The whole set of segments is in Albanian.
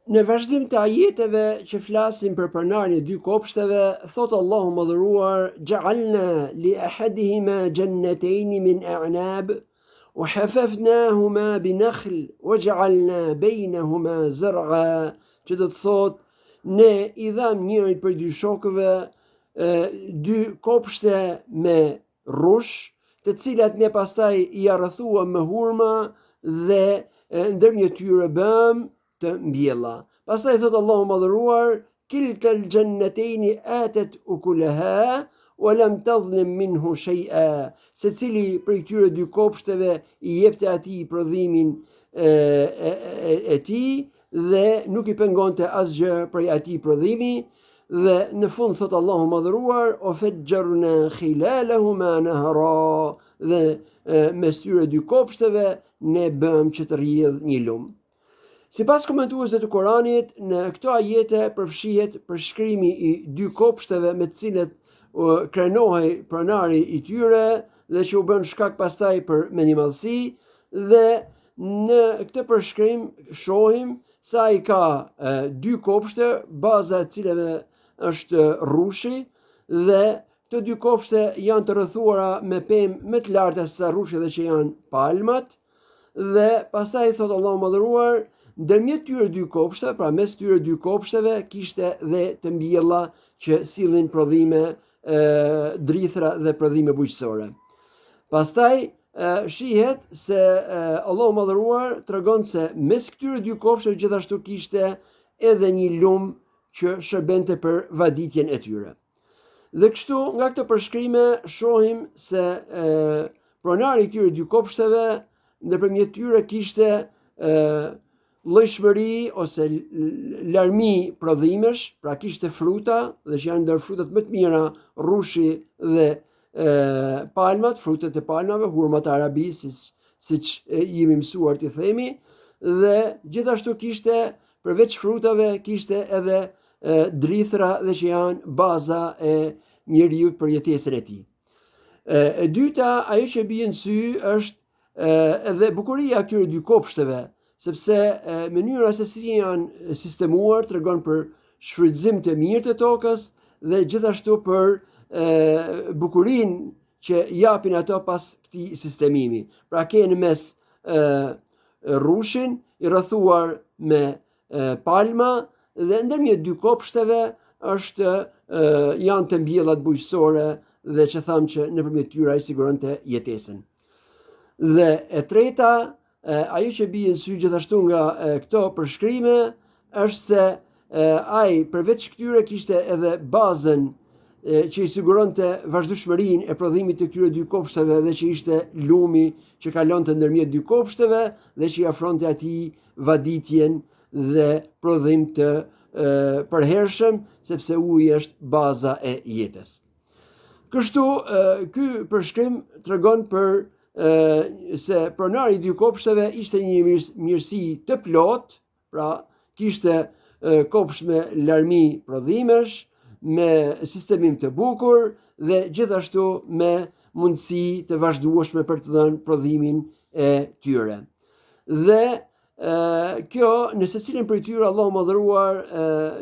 Në vazhdim të ajeteve që flasin për pronarjen e dy kopshteve, thot Allahu Madhëruar: "Ja'alna li ahadihima jannatayn min a'nab wa hafafnahuma bi nakhl wa ja'alna baynahuma zar'a", që do të thot ne i dham njërit për dy shokëve dy kopshte me rrush, të cilat ne pastaj i arrëthuam me hurma dhe ndërmjet tyre bëm të mbjella. Pastaj thot Allahu Madhëruar: "Kilta al-jannatayn atat ukulaha wa lam tadhlim minhu shay'a", secili prej këtyre dy kopshteve i jepte atij prodhimin e tij dhe nuk i pengonte asgjë prej atij prodhimi. Dhe në fund thot Allahu Madhëruar: "O fajjarna khilalahuma nahra", dhe mes tyre dy kopshteve ne bëm që të rrjedh një lum. Sipas komentuesve të Kuranit, në këto ajete përfshihet përshkrimi i dy kopshteve me të cilët krenohej pronari i tyre dhe që u bën shkak pastaj për mendimallësi, dhe në këtë përshkrim shohim se ai ka dy kopshte, baza e cilave është rrushi, dhe këto dy kopshte janë të rrethuara me pemë më të larta se sa rrushi dhe që janë palmat, dhe pastaj thot Allahu Madhëruar: "Ndërmjet tyre dy kopshte, pra mes tyre dy kopshteve, kishte dhe të mbjella që sillnin prodhime drithra dhe prodhime bujqësore." Pastaj shihet se Allahu Madhëruar tregon se mes këtyre dy kopshteve gjithashtu kishte edhe një lum që shërbente për vaditjen e tyre. Dhe kështu nga këto përshkrime shohim se pronari i këtyre dy kopshteve ndërmjet tyre kishte llojshmëri ose larmi prodhimesh, pra kishte fruta, dhe që janë ndër frutat më të mira rrushi dhe palmat, frutet e palmave, hurmat e Arabisë, siç jemi mësuar t'i themi, dhe gjithashtu kishte përveç frutave kishte edhe drithra dhe që janë baza e njeriut për jetesën e tij. E dyta, ajo që bie në sy është edhe bukuria e këtyre dy kopshteve, sepse mënyra se si janë sistemuar tregon për shfrytëzim të mirë të tokës dhe gjithashtu për bukurinë që japin ato pas këtij sistemimi. Pra ke në mes rrushin i rrethuar me palma, dhe ndërmjet dy kopshteve janë të mbjellat bujqësore dhe që thamë që nëpërmjet tyre ai siguronte jetesën. Dhe e treta, ajo që bie në sy gjithashtu nga këto përshkrime është se ai përveç këtyre kishte edhe bazën që i siguronte vazhdueshmërinë e prodhimit të këtyre dy kopshteve dhe që ishte lumi që kalonte ndërmjet dy kopshteve dhe që i afronte atij vaditjen dhe prodhim të përhershëm, sepse uji është baza e jetës. Kështu ky përshkrim tregon për se pronari i dy kopshteve ishte një mirësi të plot, pra kishte kopsht me larmi prodhimesh, me sistemim të bukur dhe gjithashtu me mundësi të vazhdueshme për të dhënë prodhimin e tyre. Dhe kjo në secilin prej tyre Allahu Madhëruar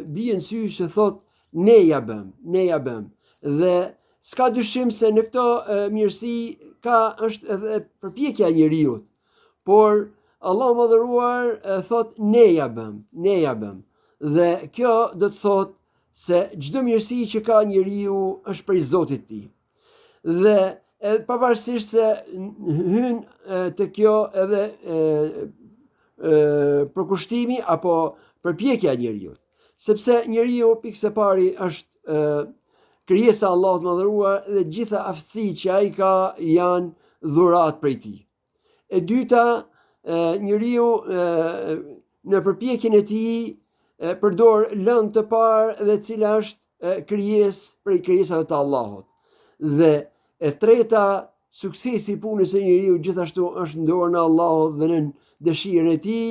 bie në sy që thot ne ja bëm. Dhe s'ka dyshim se në këto mirësi është edhe përpjekja e njeriut, por Allahu Madhëruar thot ne ja bëm. Dhe kjo do të thot se çdo mirësi që ka njeriu është prej Zotit të tij. Dhe pavarësisht se hyn të kjo edhe përkushtimi apo përpjekja e njeriut, sepse njeriu pikë së pari është krijesa e Allahut Madhëruar dhe gjitha aftësitë që ai ka janë dhuratë prej tij. E dyta, njeriu në përpjekjen e tij përdor lëndë të parë dhe cila është krijesë prej krijesave të Allahut. Dhe e treta, suksesi i punës së njeriu gjithashtu është në dorën e Allahut dhe në dëshirën e tij,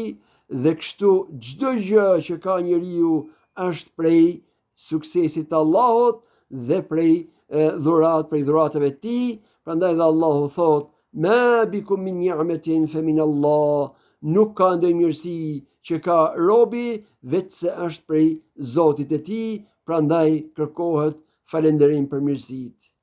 dhe kështu çdo gjë që ka njeriu është prej suksesit të Allahut dhe prej dhuratave të tij. Prandaj dhe Allahu thot: "Ma bikum min ni'matin fa min Allah", nuk ka ndonjë mirësi që ka robi vetë se është prej Zotit e tij, prandaj kërkohet falënderim për mirësitë.